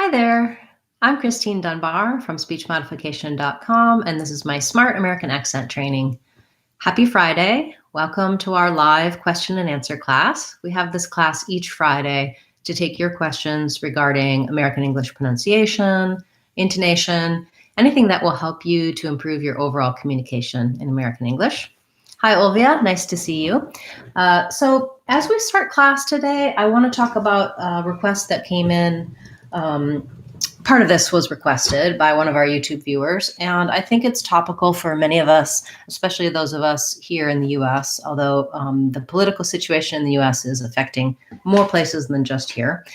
Hi there. I'm Christine Dunbar from speechmodification.com, and this is my Smart American Accent training. Happy Friday. Welcome to our live question and answer class. We have this class each Friday to take your questions regarding American English pronunciation, intonation, anything that will help you to improve your overall communication in American English. Hi, Olvia. Nice to see you. So as we start class today, I want to talk about a request that came in. Part of this was requested by one of our YouTube viewers, and I think it's topical for many of us, especially those of us here in the US, although the political situation in the US is affecting more places than just here.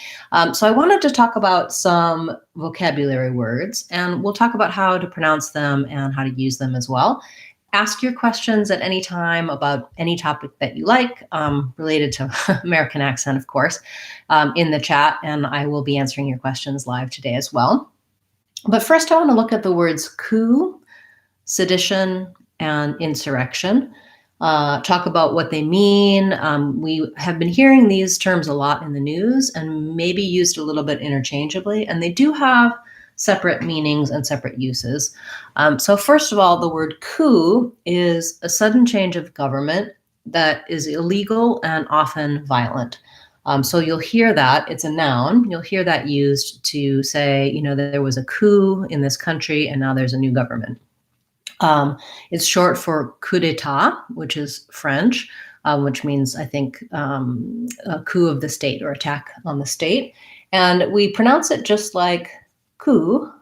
So I wanted to talk about some vocabulary words, and we'll talk about how to pronounce them and how to use them as well. Ask your questions at any time about any topic that you like, related to American accent, of course, in the chat, and I will be answering your questions live today as well. But first, I want to look at the words coup, sedition, and insurrection. Talk about what they mean. We have been hearing these terms a lot in the news and maybe used a little bit interchangeably, and they do have separate meanings and separate uses. So first of all, the word coup is a sudden change of government that is illegal and often violent. So you'll hear that, it's a noun, you'll hear that used to say, you know, that there was a coup in this country and now there's a new government. It's short for coup d'etat, which is French, which means, I think, a coup of the state or attack on the state. And we pronounce it just like coo,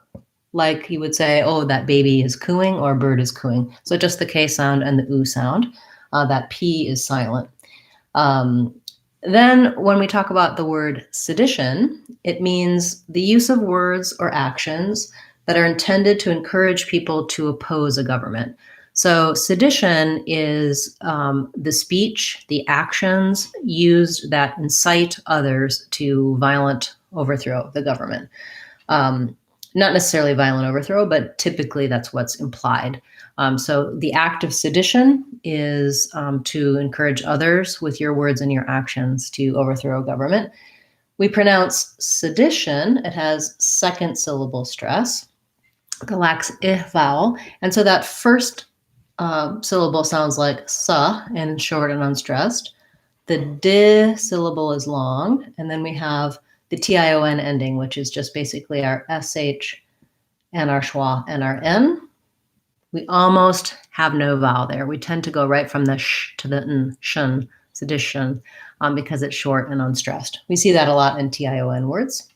like you would say, oh, that baby is cooing or a bird is cooing. So just the K sound and the oo sound. That P is silent. Then when we talk about the word sedition, it means the use of words or actions that are intended to encourage people to oppose a government. So sedition is the speech, the actions used that incite others to violent overthrow the government. Not necessarily violent overthrow, but typically that's what's implied. So the act of sedition is to encourage others with your words and your actions to overthrow a government. We pronounce sedition, it has second syllable stress. It lacks I vowel. And so that first syllable sounds like sa and short and unstressed. The D syllable is long. And then we have the tion ending, which is just basically our sh and our schwa and our n. We almost have no vowel there. We tend to go right from the sh to the n, shun, sedition, because it's short and unstressed. We see that a lot in tion words.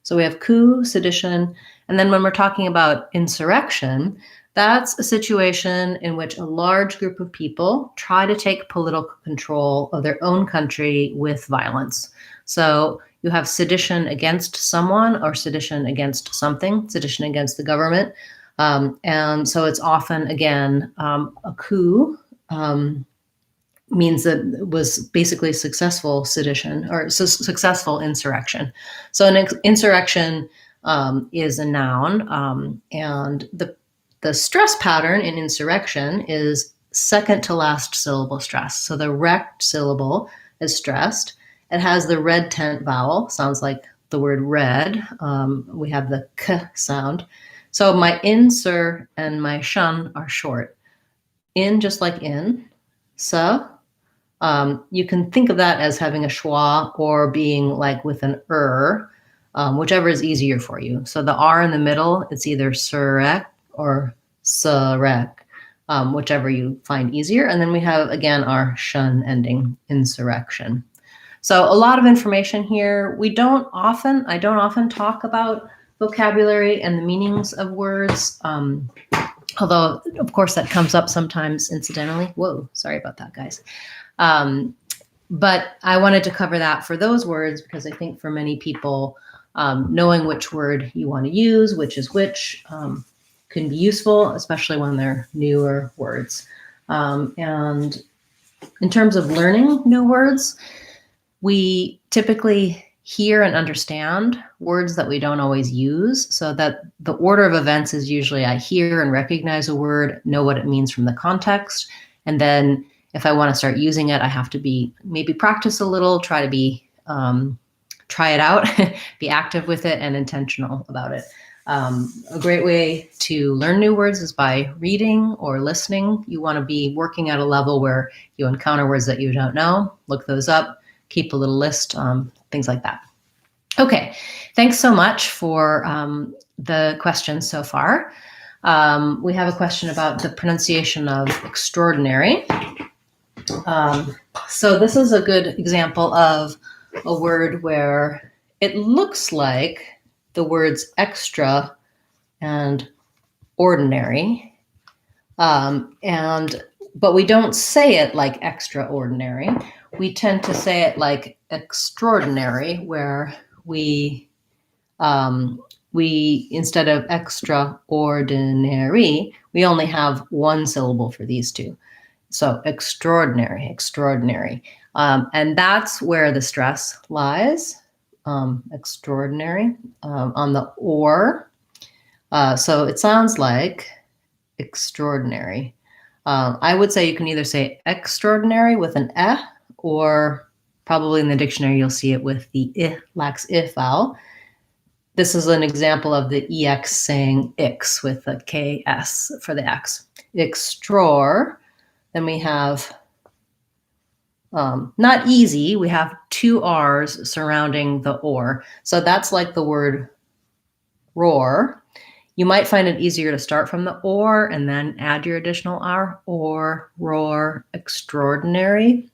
So we have coup, sedition, and then when we're talking about insurrection, that's a situation in which a large group of people try to take political control of their own country with violence. So you have sedition against someone or sedition against something, sedition against the government. And so it's often, again, a coup means that it was basically successful sedition or successful insurrection. So an insurrection is a noun, and the stress pattern in insurrection is second to last syllable stress. So the rect syllable is stressed. It has the red tent vowel, sounds like the word red. We have the k sound. So my insur and my shun are short. In, just like in, sa. You can think of that as having a schwa or being like with an whichever is easier for you. So the R in the middle, it's either surek or sarek, whichever you find easier. And then we have, again, our shun ending, insurrection. So a lot of information here. I don't often talk about vocabulary and the meanings of words, although, of course, that comes up sometimes incidentally. Whoa, sorry about that, guys. But I wanted to cover that for those words because I think for many people, knowing which word you want to use, which is which, can be useful, especially when they're newer words. And in terms of learning new words, we typically hear and understand words that we don't always use, so that the order of events is usually I hear and recognize a word, know what it means from the context, and then if I want to start using it, I have to maybe practice a little, try to be try it out, be active with it and intentional about it. A great way to learn new words is by reading or listening. You want to be working at a level where you encounter words that you don't know, look those up, keep a little list, things like that. Okay, thanks so much for the questions so far. We have a question about the pronunciation of extraordinary. So this is a good example of a word where it looks like the words extra and ordinary, but we don't say it like extraordinary. We tend to say it like extraordinary, where we instead of extraordinary, we only have one syllable for these two. So extraordinary, extraordinary. And that's where the stress lies, extraordinary, on the or. So it sounds like extraordinary. I would say you can either say extraordinary with an eh, or probably in the dictionary you'll see it with the I, lax I vowel. This is an example of the EX saying ix with the KS for the X. Extraor. Then we have, not easy, we have two R's surrounding the or. So that's like the word roar. You might find it easier to start from the or and then add your additional R, or roar, extraordinary.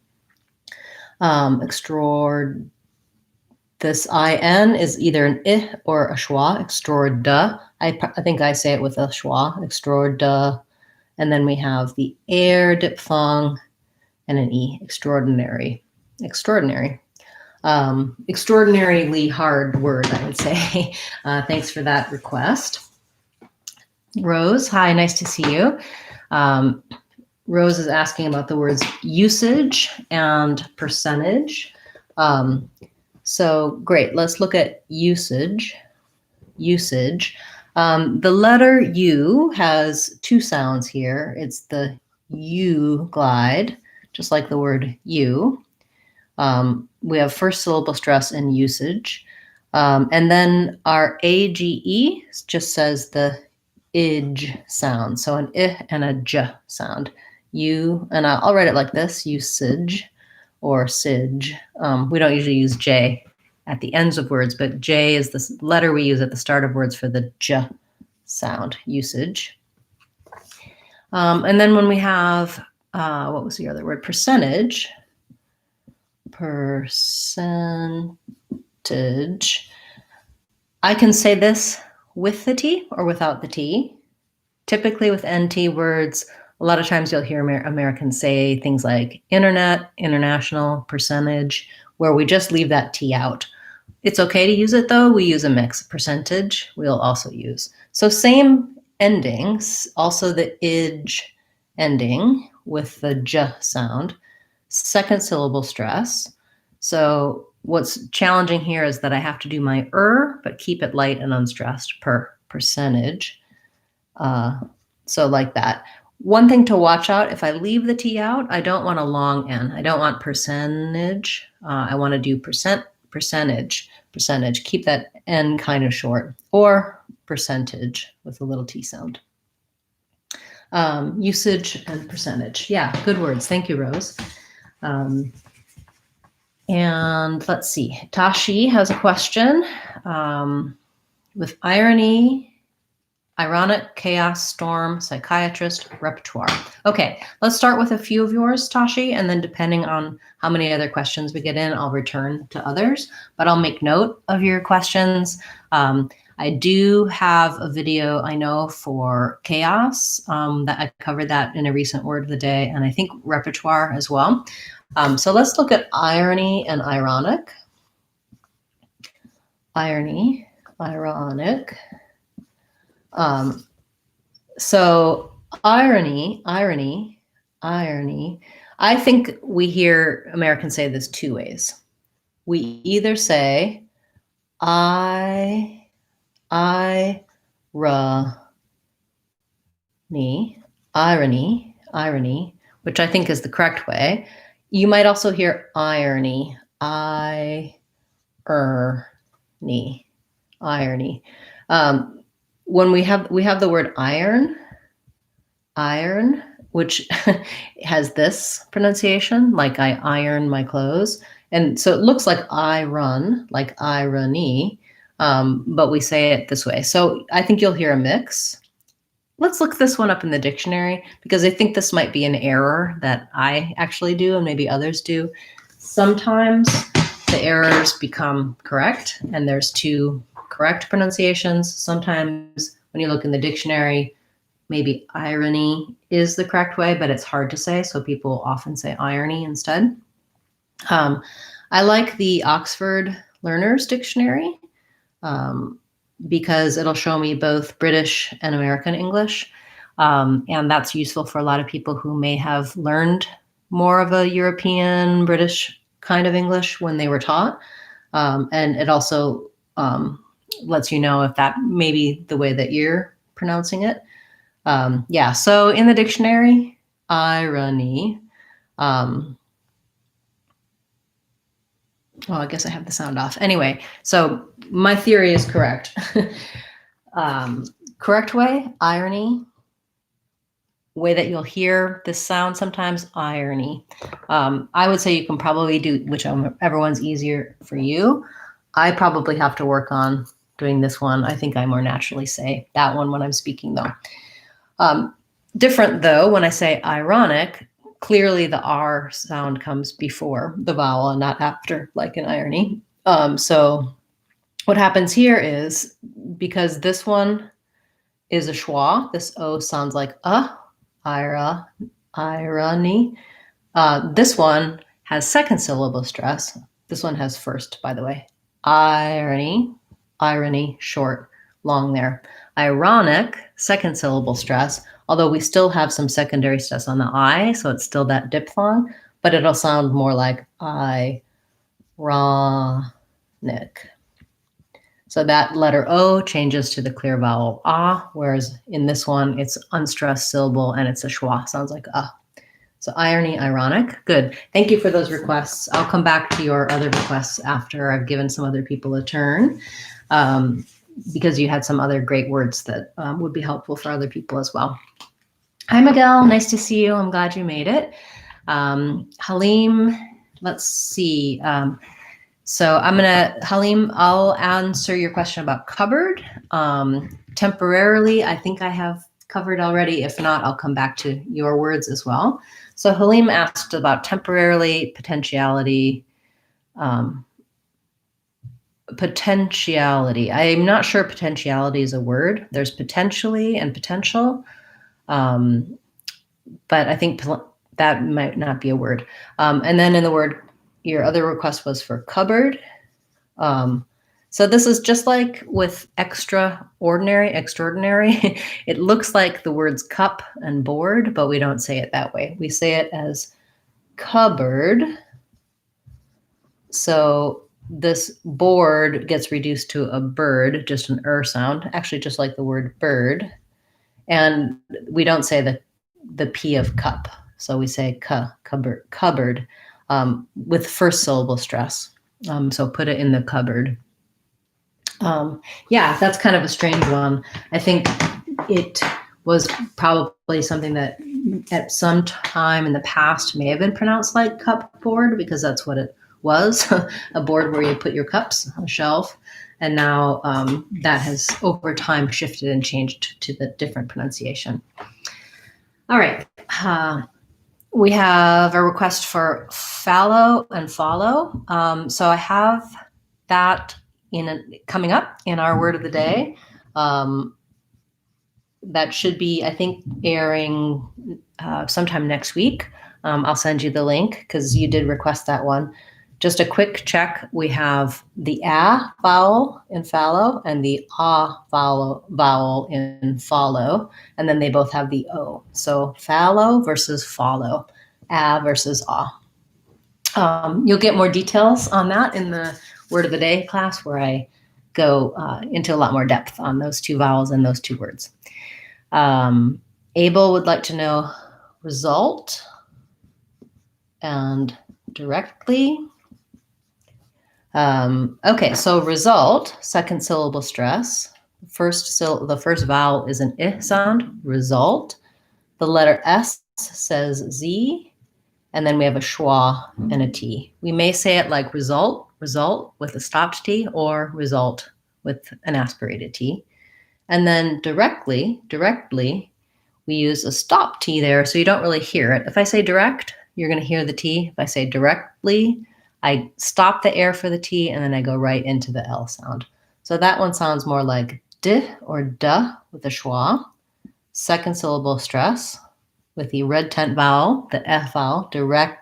This IN is either an I or a schwa, extraorda. I think I say it with a schwa, extraorda. And then we have the air diphthong and an E, extraordinary. Extraordinary. Extraordinarily hard word, I would say. Thanks for that request. Rose, hi, nice to see you. Rose is asking about the words usage and percentage. So great, let's look at usage. Usage. The letter U has two sounds here. It's the U glide, just like the word you. We have first syllable stress in usage. And then our AGE just says the ij sound. So an I and a j sound. You, and I'll write it like this, usage or sig. We don't usually use J at the ends of words, but J is the letter we use at the start of words for the j sound, usage. And then when we have, what was the other word? Percentage. Percentage. I can say this with the T or without the T. Typically with NT words, a lot of times you'll hear Americans say things like internet, international, percentage, where we just leave that T out. It's okay to use it though. We use a mix. Percentage we'll also use. So same endings, also the ij ending with the j sound, second syllable stress. So what's challenging here is that I have to do my but keep it light and unstressed, percentage. So like that. One thing to watch out, if I leave the T out, I don't want a long N. I don't want percentage. I want to do percentage. Keep that N kind of short, or percentage with a little T sound. Usage and percentage. Yeah, good words. Thank you, Rose. And let's see. Tashi has a question with irony, ironic, chaos, storm, psychiatrist, repertoire. Okay, let's start with a few of yours, Tashi, and then depending on how many other questions we get in, I'll return to others, but I'll make note of your questions. I do have a video, I know, for chaos, that I covered that in a recent word of the day, and I think repertoire as well. So let's look at irony and ironic. Irony, ironic. So irony. I think we hear Americans say this two ways. We either say irony, which I think is the correct way. You might also hear irony, irony. irony. When we have the word iron, which has this pronunciation, like I iron my clothes. And so it looks like I run, like irony, but we say it this way. So I think you'll hear a mix. Let's look this one up in the dictionary, because I think this might be an error that I actually do and maybe others do. Sometimes the errors become correct and there's two correct pronunciations. Sometimes when you look in the dictionary, maybe irony is the correct way, but it's hard to say, so people often say irony instead. I like the Oxford Learner's Dictionary because it'll show me both British and American English, and that's useful for a lot of people who may have learned more of a European, British kind of English when they were taught, and it also lets you know if that may be the way that you're pronouncing it. Yeah, so in the dictionary, irony. Well, I guess I have the sound off. Anyway, so my theory is correct. Correct way, irony. Way that you'll hear this sound sometimes, irony. I would say you can probably do whichever one's easier for you. I probably have to work on doing this one. I think I more naturally say that one when I'm speaking, though. Different though, when I say ironic, clearly the R sound comes before the vowel and not after, like in irony. So what happens here is, because this one is a schwa, this O sounds like irony. This one has second syllable stress. This one has first, by the way. Irony, short, long there. Ironic, second syllable stress, although we still have some secondary stress on the I, so it's still that diphthong, but it'll sound more like ironic. So that letter O changes to the clear vowel ah, whereas in this one, it's unstressed syllable and it's a schwa, sounds like ah. So irony, ironic, good. Thank you for those requests. I'll come back to your other requests after I've given some other people a turn. Because you had some other great words that would be helpful for other people as well. Hi, Miguel. Nice to see you. I'm glad you made it. Halim, let's see. So Halim, I'll answer your question about cupboard. Temporarily, I think I have covered already. If not, I'll come back to your words as well. So Halim asked about temporarily, potentiality, potentiality. I'm not sure potentiality is a word. There's potentially and potential, but I think that might not be a word. And then in the word, your other request was for cupboard. So this is just like with extraordinary. It looks like the words cup and board, but we don't say it that way. We say it as cupboard. So this board gets reduced to a bird, just an sound, actually just like the word bird. And we don't say the P of cup. So we say cupboard, with first syllable stress. So put it in the cupboard. Yeah, that's kind of a strange one. I think it was probably something that at some time in the past may have been pronounced like cupboard, because that's what it was, a board where you put your cups on a shelf. And now that has over time shifted and changed to the different pronunciation. All right. We have a request for fallow and follow. So I have that coming up in our word of the day. That should be, I think, airing sometime next week. I'll send you the link because you did request that one. Just a quick check. We have the a vowel in fallow and the a vowel in follow, and then they both have the o. So fallow versus follow, a versus a. You'll get more details on that in the word of the day class, where I go into a lot more depth on those two vowels and those two words. Abel would like to know result and directly. Okay, so result, second syllable stress. The first vowel is an I sound, result. The letter S says Z, and then we have a schwa and a T. We may say it like result, result with a stopped T, or result with an aspirated T. And then directly, we use a stop T there, so you don't really hear it. If I say direct, you're going to hear the T. If I say directly, I stop the air for the T, and then I go right into the L sound. So that one sounds more like D or duh with a schwa. Second syllable stress with the red tent vowel, the F vowel, directly.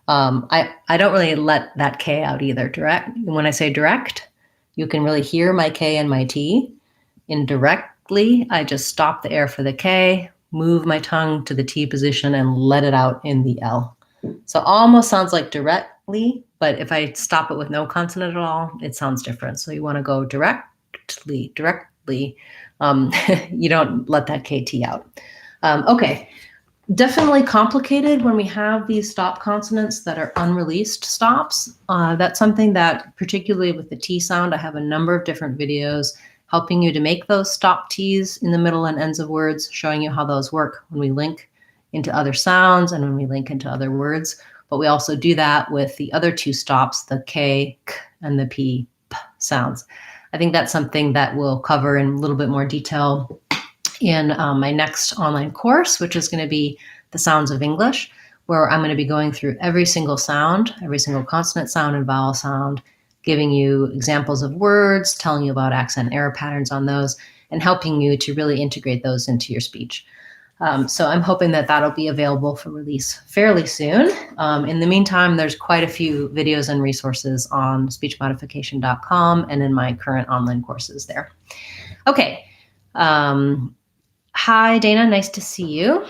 I don't really let that K out either. Direct. When I say direct, you can really hear my K and my T. Indirectly, I just stop the air for the K, move my tongue to the T position, and let it out in the L. So almost sounds like directly, but if I stop it with no consonant at all, it sounds different. So you want to go directly. You don't let that KT out. Okay. Definitely complicated when we have these stop consonants that are unreleased stops. That's something that, particularly with the T sound, I have a number of different videos helping you to make those stop Ts in the middle and ends of words, showing you how those work when we link into other sounds and when we link into other words. But we also do that with the other two stops, the K, K, and the P, P sounds. I think that's something that we'll cover in a little bit more detail in my next online course, which is going to be The Sounds of English, where I'm going to be going through every single sound, every single consonant sound and vowel sound, giving you examples of words, telling you about accent and error patterns on those, and helping you to really integrate those into your speech. So I'm hoping that that'll be available for release fairly soon. In the meantime, there's quite a few videos and resources on speechmodification.com and in my current online courses there. Okay. Hi, Dana. Nice to see you.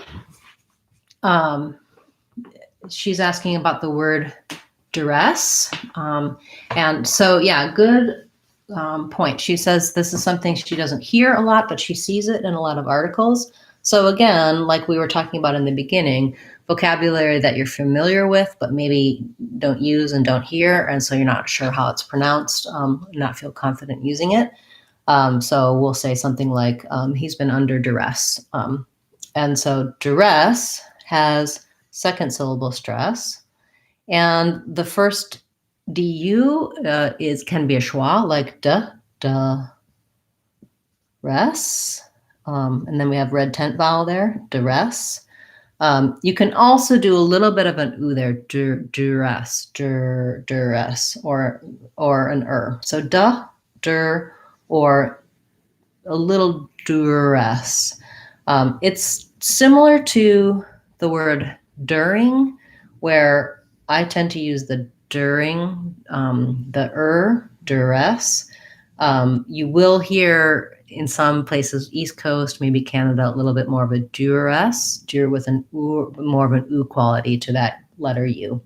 She's asking about the word duress. And so, yeah, good point. She says this is something she doesn't hear a lot, but she sees it in a lot of articles. So again, like we were talking about in the beginning, vocabulary that you're familiar with, but maybe don't use and don't hear. And so you're not sure how it's pronounced, not feel confident using it. So we'll say something like, he's been under duress. And so duress has second syllable stress. And the first DU can be a schwa, like res. And then we have red tent vowel there, duress. You can also do a little bit of an oo there, duress, or an So dur, or a little duress. It's similar to the word during, where I tend to use the during, duress. You will hear in some places, East Coast, maybe Canada, a little bit more of a duress, with an oo, more of an oo quality to that letter U.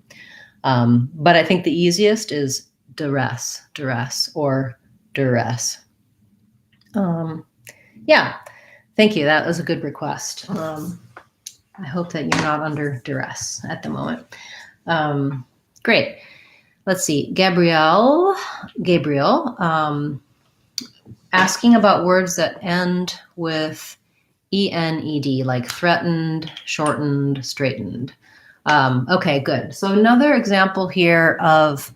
But I think the easiest is duress, or duress. Yeah, thank you. That was a good request. I hope that you're not under duress at the moment. Great. Let's see. Gabriel, asking about words that end with ENED, like threatened, shortened, straightened. Okay, good. So another example here of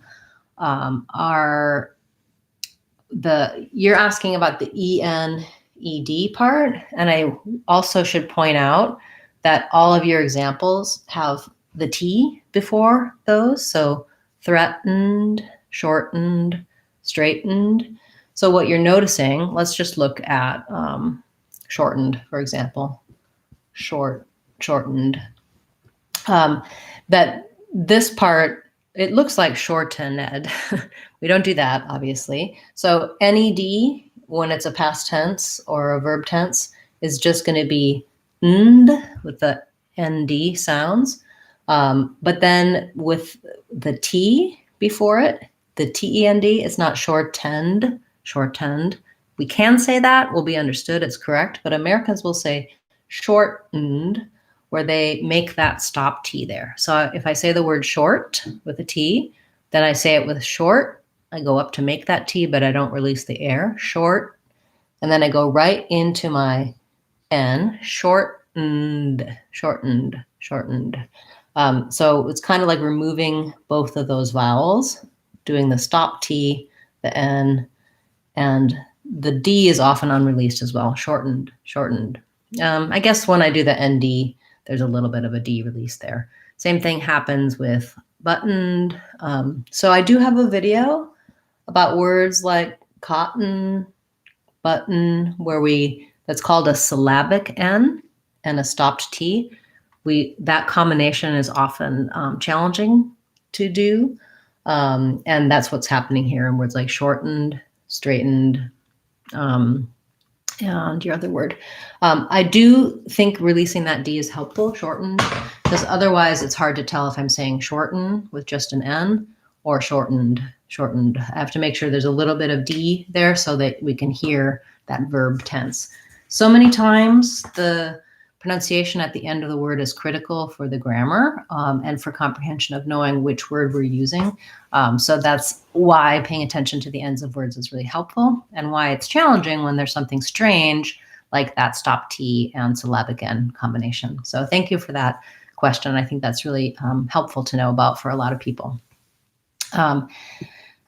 you're asking about the ENED part, and I also should point out that all of your examples have the T before those, so threatened, shortened, straightened. So what you're noticing, let's just look at shortened, for example, shortened. That this part, it looks like shortened. We don't do that, obviously. So NED, when it's a past tense or a verb tense, is just going to be nd with the ND sounds. But then with the T before it, the TEND, it's not shortened. We can say that, will be understood, it's correct, but Americans will say shortened where they make that stop T there. So if I say the word short with a T, then I say it with short. I go up to make that T, but I don't release the air. Short. And then I go right into my N. Shortened, shortened, shortened. So it's kind of like removing both of those vowels, doing the stop T, the N, and the D is often unreleased as well. Shortened, shortened. I guess when I do the ND, there's a little bit of a D release there. Same thing happens with buttoned. So I do have a video about words like cotton, button, that's called a syllabic N and a stopped T. That combination is often challenging to do. And that's what's happening here in words like shortened, straightened, and your other word. I do think releasing that D is helpful, shortened, because otherwise it's hard to tell if I'm saying shorten with just an N or shortened, shortened. I have to make sure there's a little bit of D there so that we can hear that verb tense. So many times the pronunciation at the end of the word is critical for the grammar and for comprehension of knowing which word we're using. So that's why paying attention to the ends of words is really helpful, and why it's challenging when there's something strange like that stop T and syllabic N combination. So thank you for that question. I think that's really helpful to know about for a lot of people.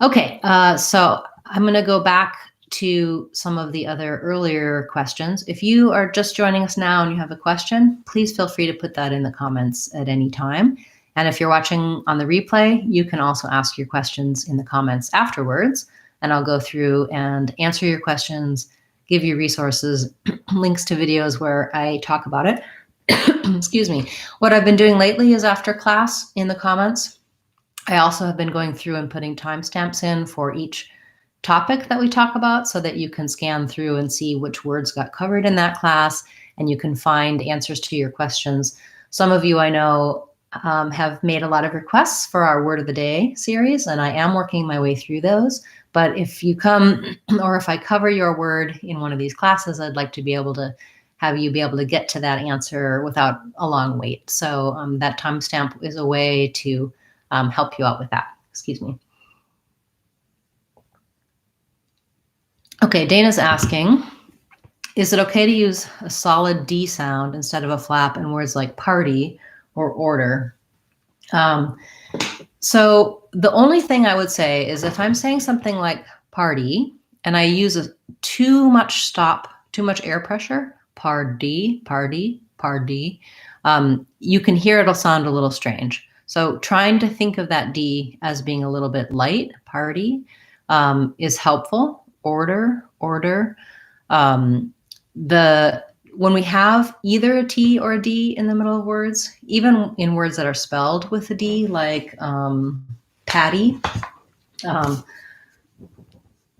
Okay, so I'm going to go back to some of the other earlier questions. If you are just joining us now and you have a question, please feel free to put that in the comments at any time. And if you're watching on the replay, you can also ask your questions in the comments afterwards, and I'll go through and answer your questions, give you resources, links to videos where I talk about it. Excuse me. What I've been doing lately is after class in the comments, I also have been going through and putting timestamps in for each topic that we talk about so that you can scan through and see which words got covered in that class, and you can find answers to your questions. Some of you I know have made a lot of requests for our Word of the Day series, and I am working my way through those. But if you come, or if I cover your word in one of these classes, I'd like to be able to have you be able to get to that answer without a long wait. So that timestamp is a way to help you out with that. Excuse me. Okay, Dana's asking, is it okay to use a solid D sound instead of a flap in words like party or order? So the only thing I would say is if I'm saying something like party and I use too much air pressure, party, party, party, you can hear it'll sound a little strange. So trying to think of that D as being a little bit light, party, is helpful. Order. When we have either a T or a D in the middle of words, even in words that are spelled with a D, like patty,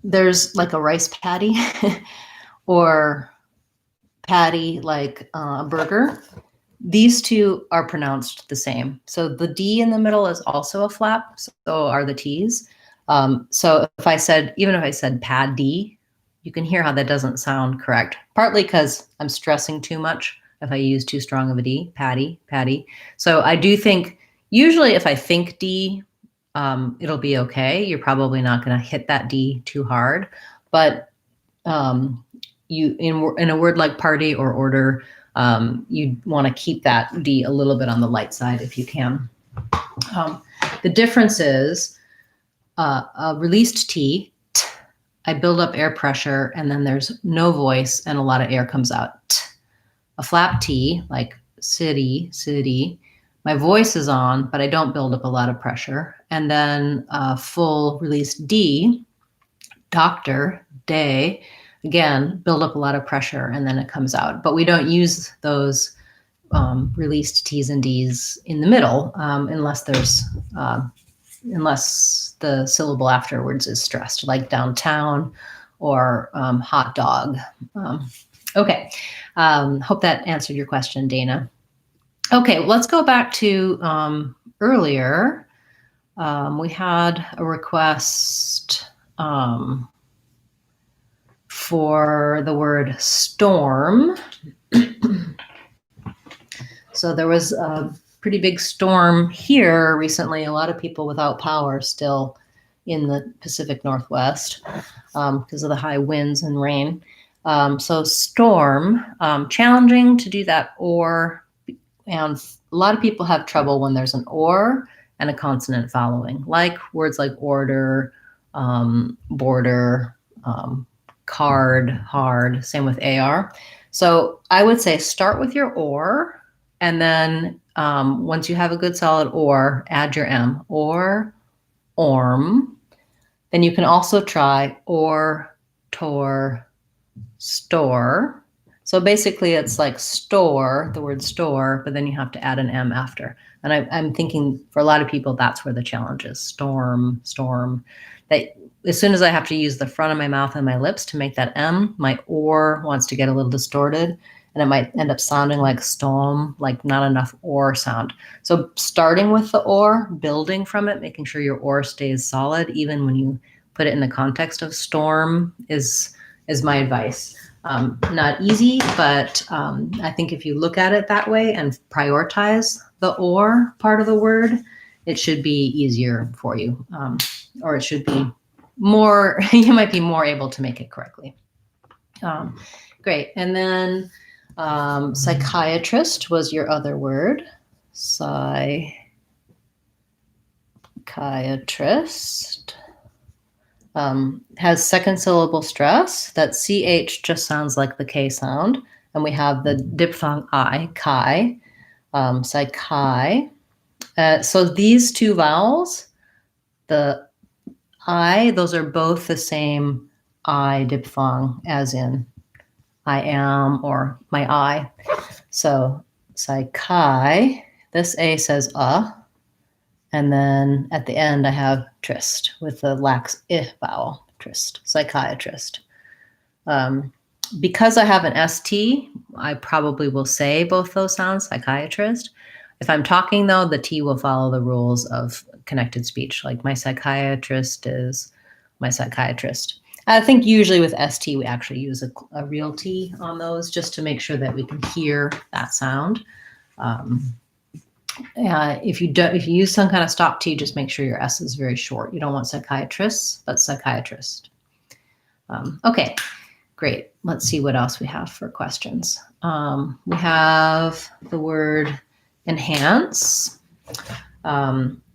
there's like a rice patty or patty like a burger. These two are pronounced the same. So the D in the middle is also a flap, so are the T's. So if I said paddy, you can hear how that doesn't sound correct, partly because I'm stressing too much if I use too strong of a D, patty, patty. So I do think usually if I think D, it'll be okay. You're probably not going to hit that D too hard, but you in a word like party or order, you want to keep that D a little bit on the light side if you can. The difference is a released T, I build up air pressure and then there's no voice and a lot of air comes out. A flap T, like city, city, my voice is on, but I don't build up a lot of pressure. And then a full released D, doctor, day, again, build up a lot of pressure and then it comes out. But we don't use those released T's and D's in the middle unless the syllable afterwards is stressed, like downtown or hot dog. Okay, hope that answered your question, Dana. Okay, let's go back to earlier. We had a request for the word storm. So there was a pretty big storm here recently. A lot of people without power still in the Pacific Northwest because of the high winds and rain. So storm, challenging to do that or, and a lot of people have trouble when there's an or and a consonant following, like words like order, border, card, hard, same with AR. So I would say start with your or, and then once you have a good solid or, add your M, or, orm. Then you can also try or, tor, store. So basically it's like store, the word store, but then you have to add an M after. And I'm thinking for a lot of people, that's where the challenge is. Storm. That as soon as I have to use the front of my mouth and my lips to make that M, my or wants to get a little distorted, and it might end up sounding like storm, like not enough or sound. So starting with the or, building from it, making sure your or stays solid, even when you put it in the context of storm is my advice. Not easy, but I think if you look at it that way and prioritize the or part of the word, it should be easier for you, or it should be more, you might be more able to make it correctly. Great. And then psychiatrist was your other word. Psychiatrist. Has second syllable stress. That CH just sounds like the K sound. And we have the diphthong I, chi, psychi. So these two vowels, the I, those are both the same I diphthong as in I am or my I. So psychi, this A says and then at the end I have trist with the lax I vowel, trist, psychiatrist. Because I have an ST, I probably will say both those sounds, psychiatrist. If I'm talking though, the T will follow the rules of connected speech, like my psychiatrist is my psychiatrist. I think usually with ST, we actually use a real T on those just to make sure that we can hear that sound. If you use some kind of stop T, just make sure your S is very short. You don't want psychiatrists, but psychiatrist. Okay, great. Let's see what else we have for questions. We have the word enhance.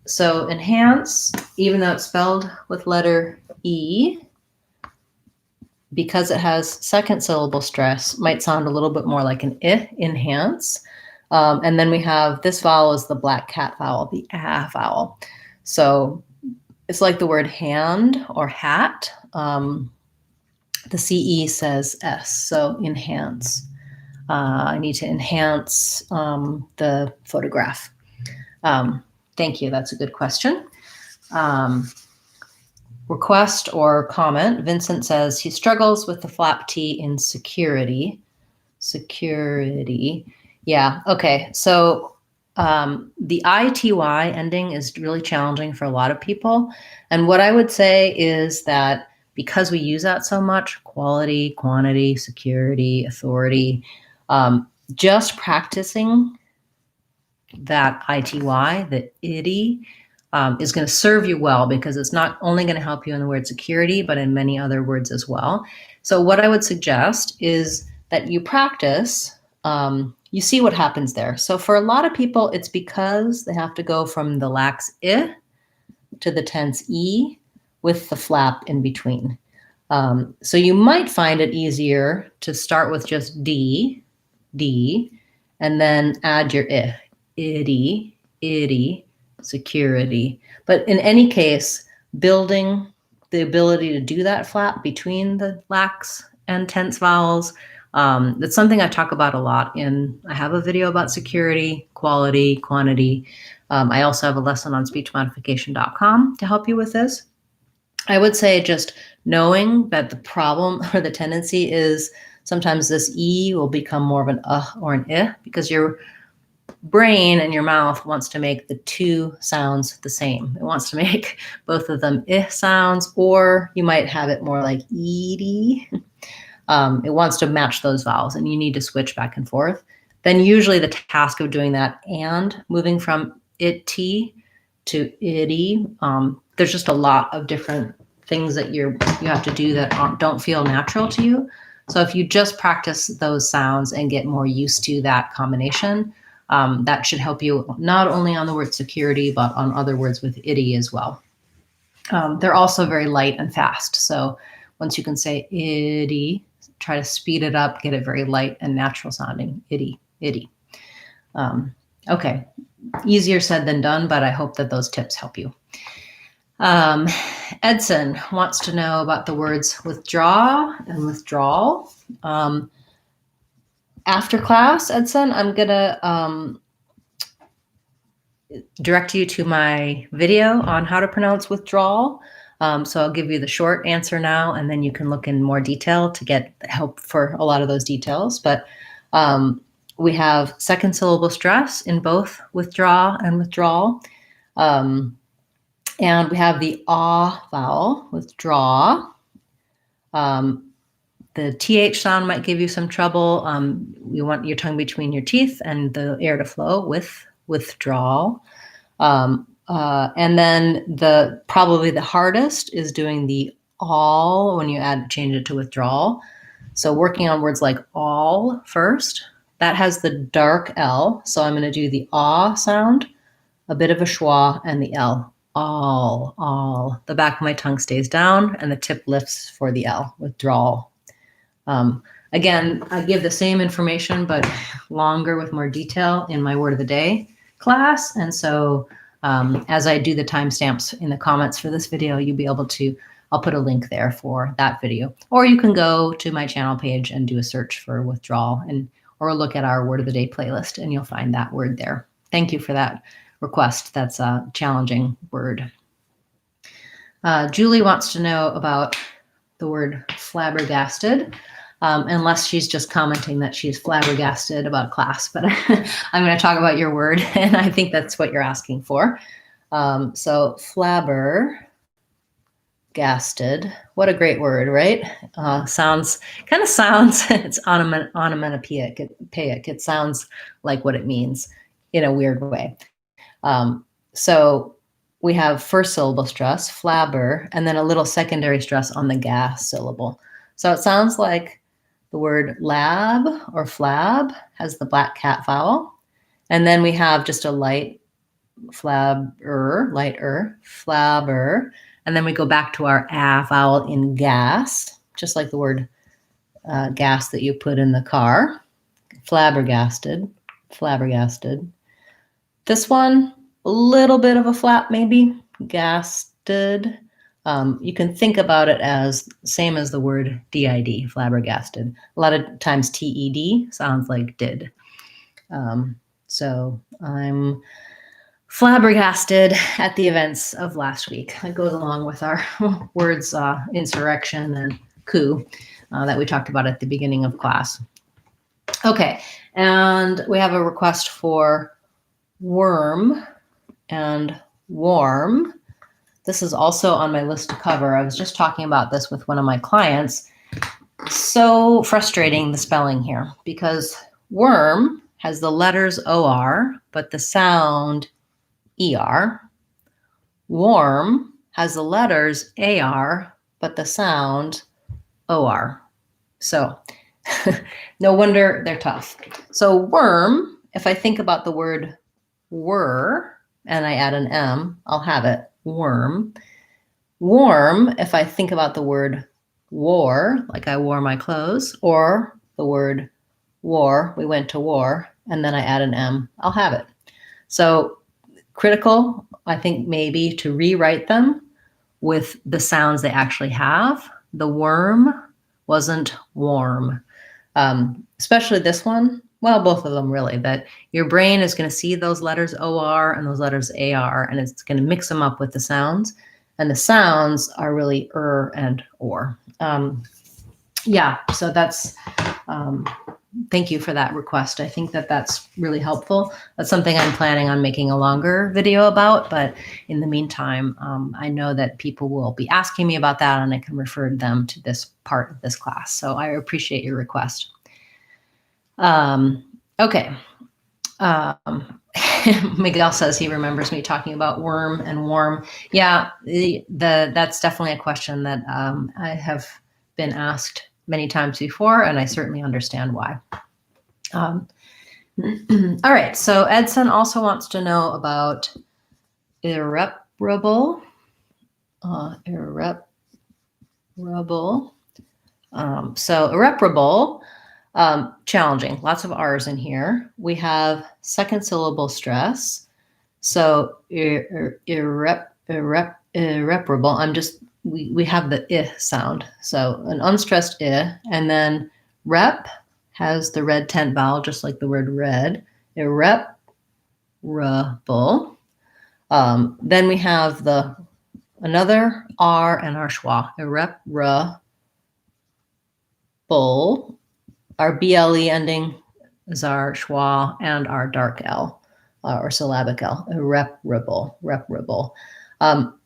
So enhance, even though it's spelled with letter E, because it has second syllable stress, might sound a little bit more like an I, enhance. And then we have this vowel is the black cat vowel, the ah vowel. So it's like the word hand or hat. The CE says S, so enhance. I need to enhance the photograph. Thank you, that's a good question. Request or comment, Vincent says he struggles with the flap T in security. Security. Yeah, okay. So the ITY ending is really challenging for a lot of people. And what I would say is that because we use that so much, quality, quantity, security, authority, just practicing that ITY, the ITY, is going to serve you well because it's not only going to help you in the word security, but in many other words as well. So what I would suggest is that you practice, you see what happens there. So for a lot of people, it's because they have to go from the lax I to the tense E with the flap in between. So you might find it easier to start with just D, and then add your I, itty, security. But in any case, building the ability to do that flap between the lax and tense vowels, that's something I talk about a lot I have a video about security, quality, quantity. I also have a lesson on speechmodification.com to help you with this. I would say just knowing that the problem or the tendency is sometimes this E will become more of an or an I because your brain and your mouth wants to make the two sounds the same. It wants to make both of them I sounds, or you might have it more like ED. It wants to match those vowels and you need to switch back and forth. then usually the task of doing that and moving from it-t to itty, there's just a lot of different things that you have to do that don't feel natural to you. So if you just practice those sounds and get more used to that combination, that should help you not only on the word security, but on other words with itty as well. They're also very light and fast. So once you can say itty, try to speed it up, get it very light and natural sounding, itty, itty. Okay, easier said than done, but I hope that those tips help you. Edson wants to know about the words withdraw and withdrawal. After class, Edson, I'm gonna direct you to my video on how to pronounce withdrawal. So I'll give you the short answer now, and then you can look in more detail to get help for a lot of those details. But we have second syllable stress in both withdraw and withdrawal. And we have the ah vowel, withdraw. The TH sound might give you some trouble. You want your tongue between your teeth and the air to flow with withdrawal. And then probably the hardest is doing the all when you change it to withdrawal. So working on words like all first, that has the dark L. So I'm going to do the ah sound, a bit of a schwa, and the L. All. The back of my tongue stays down and the tip lifts for the L, withdrawal. Again, I give the same information, but longer with more detail in my word of the day class. And so as I do the timestamps in the comments for this video, you'll be able to, I'll put a link there for that video. Or you can go to my channel page and do a search for withdrawal or look at our word of the day playlist and you'll find that word there. Thank you for that request. That's a challenging word. Julie wants to know about the word flabbergasted, unless she's just commenting that she's flabbergasted about class, but I'm going to talk about your word, and I think that's what you're asking for. So flabbergasted, what a great word, right? Sounds, it's onomatopoeic. It sounds like what it means in a weird way. So we have first syllable stress, flabber, and then a little secondary stress on the gas syllable. So it sounds like the word lab or flab has the black cat vowel. And then we have just a lighter, flabber. And then we go back to our a vowel in gas, just like the word gas that you put in the car. Flabbergasted. This one, a little bit of a flap maybe, gasted. You can think about it as same as the word did, flabbergasted. A lot of times ted sounds like did. So I'm flabbergasted at the events of last week. It goes along with our words insurrection and coup that we talked about at the beginning of class. Okay, and we have a request for worm and warm. This is also on my list to cover. I was just talking about this with one of my clients. So frustrating, the spelling here, because worm has the letters OR, but the sound ER. Warm has the letters AR, but the sound OR. So no wonder they're tough. So worm, if I think about the word were, and I add an M, I'll have it, worm. Warm, if I think about the word wore, like I wore my clothes, or the word war, we went to war, and then I add an M, I'll have it. So critical, I think maybe to rewrite them with the sounds they actually have. The worm wasn't warm. Especially this one, well, both of them really, that your brain is going to see those letters OR and those letters AR, and it's going to mix them up with the sounds. And the sounds are really and or. Yeah, so that's, thank you for that request. I think that that's really helpful. That's something I'm planning on making a longer video about, but in the meantime, I know that people will be asking me about that and I can refer them to this part of this class. So I appreciate your request. Okay. Miguel says he remembers me talking about worm and warm. Yeah, that's definitely a question that I have been asked many times before, and I certainly understand why. All right, so Edson also wants to know about irreparable. Irreparable. So irreparable, challenging. Lots of R's in here. We have second syllable stress. So irreparable. We have the I sound. So an unstressed I, and then rep has the red tent vowel, just like the word red. Irreparable. Then we have another R and our schwa. Irreparable. Our BLE ending is our schwa and our dark L, or syllabic L. Irreparable.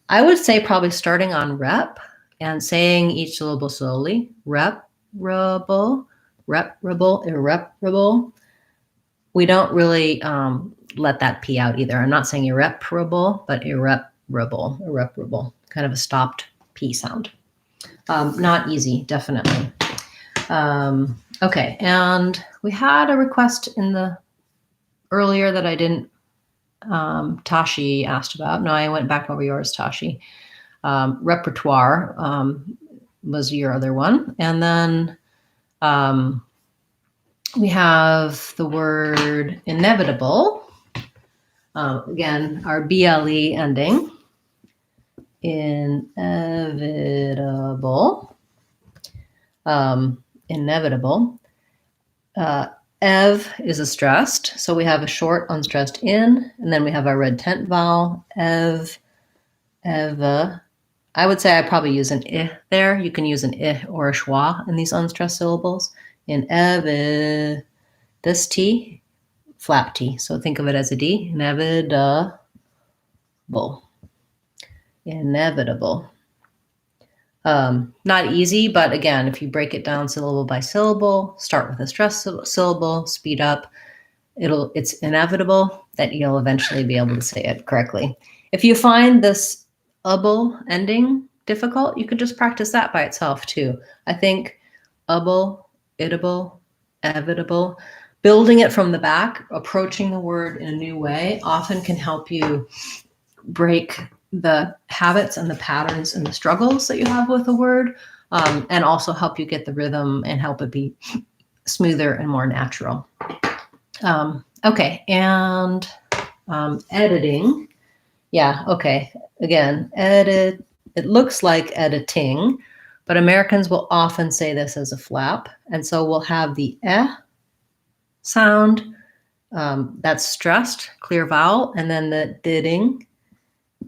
I would say probably starting on rep and saying each syllable slowly. Irreparable. We don't really let that P out either. I'm not saying irreparable, but irreparable. Kind of a stopped P sound. Not easy, definitely. Okay, and we had a request in the earlier that I didn't, Tashi asked about. No, I went back over yours, Tashi. Repertoire was your other one. And then we have the word inevitable. Again, our BLE ending. Inevitable. Inevitable. Ev is a stressed, so we have a short unstressed in, and then we have our red tent vowel. Ev, eva. I would say I probably use an I there. You can use an I or a schwa in these unstressed syllables. In ev, this T, flap T. So think of it as a D. Inevitable. Inevitable. Not easy, but again, if you break it down syllable by syllable, start with a stressed syllable, speed up, it's inevitable that you'll eventually be able to say it correctly. If you find this able ending difficult, you could just practice that by itself too. I think able, itable, evitable, building it from the back, approaching the word in a new way often can help you break the habits and the patterns and the struggles that you have with a word, and also help you get the rhythm and help it be smoother and more natural. Okay, and editing. Yeah, okay. Again, edit. It looks like editing, but Americans will often say this as a flap. And so we'll have the sound that's stressed, clear vowel, and then the didding.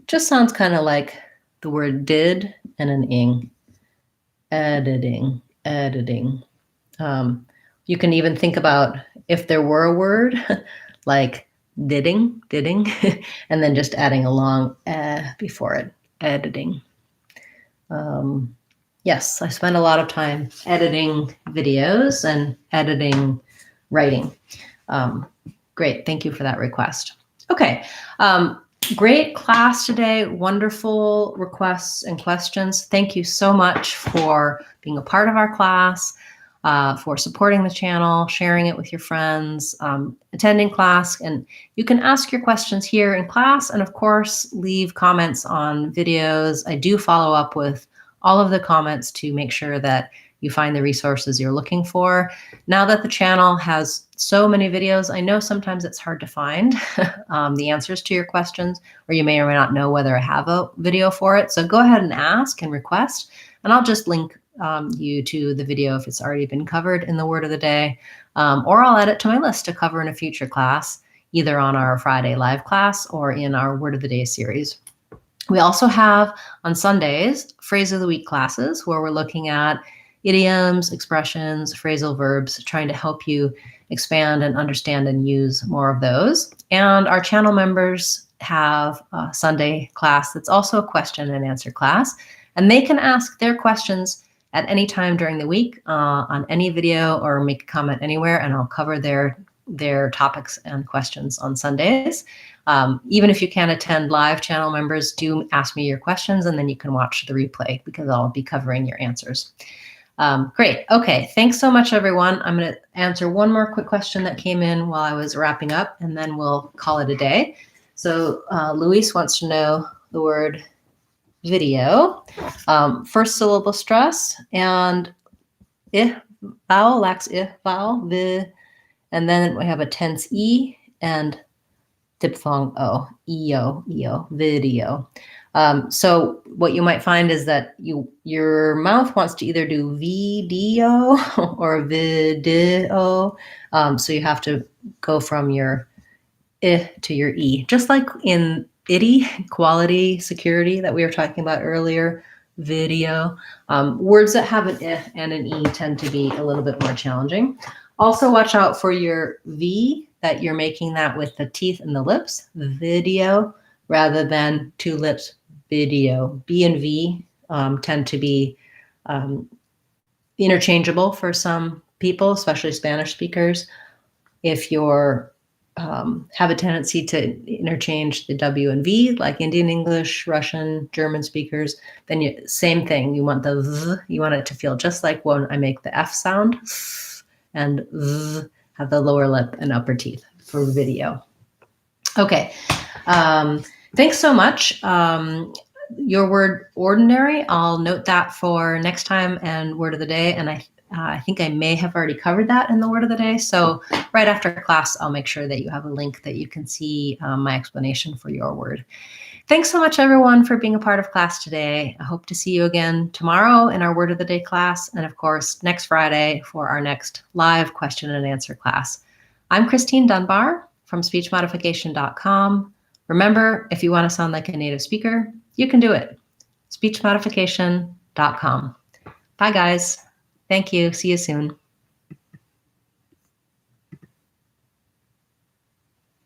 Just sounds kind of like the word did and an ing. Editing. You can even think about if there were a word like didding, and then just adding a long before it, editing. Yes, I spend a lot of time editing videos and editing writing. Great, thank you for that request. Okay. Great class today. Wonderful requests and questions. Thank you so much for being a part of our class, for supporting the channel, sharing it with your friends, attending class. And you can ask your questions here in class and, of course, leave comments on videos. I do follow up with all of the comments to make sure that you find the resources you're looking for. Now that the channel has so many videos, I know sometimes it's hard to find the answers to your questions, or you may or may not know whether I have a video for it. So go ahead and ask and request, and I'll just link you to the video if it's already been covered in the word of the day, or I'll add it to my list to cover in a future class, either on our Friday live class or in our word of the day series. We also have on Sundays phrase of the week classes where we're looking at idioms, expressions, phrasal verbs, trying to help you expand and understand and use more of those. And our channel members have a Sunday class that's also a question and answer class, and they can ask their questions at any time during the week on any video or make a comment anywhere, and I'll cover their their topics and questions on Sundays. Even if you can't attend live, channel members, do ask me your questions, and then you can watch the replay because I'll be covering your answers. Great. Okay. Thanks so much, everyone. I'm going to answer one more quick question that came in while I was wrapping up, and then we'll call it a day. So Luis wants to know the word video, first syllable stress, and vowel, lax vowel, and then we have a tense E and diphthong O, EO, video. So what you might find is that your mouth wants to either do video or video. So you have to go from your I to your E, just like in ITI, quality, security, that we were talking about earlier, video. Words that have an I and an E tend to be a little bit more challenging. Also watch out for your V, that you're making that with the teeth and the lips, video, rather than two lips, video. B and V tend to be interchangeable for some people, especially Spanish speakers. If you're have a tendency to interchange the W and V, like Indian English, Russian, German speakers, then same thing. You want the V, you want it to feel just like when I make the F sound, and V, have the lower lip and upper teeth for video. Okay, thanks so much. Your word ordinary, I'll note that for next time, and word of the day, and I think I may have already covered that in the word of the day. So right after class, I'll make sure that you have a link that you can see my explanation for your word. Thanks so much, everyone, for being a part of class today. I hope to see you again tomorrow in our word of the day class, and of course, next Friday for our next live question and answer class. I'm Christine Dunbar from speechmodification.com. Remember, if you want to sound like a native speaker, you can do it. speechmodification.com. Bye, guys. Thank you. See you soon.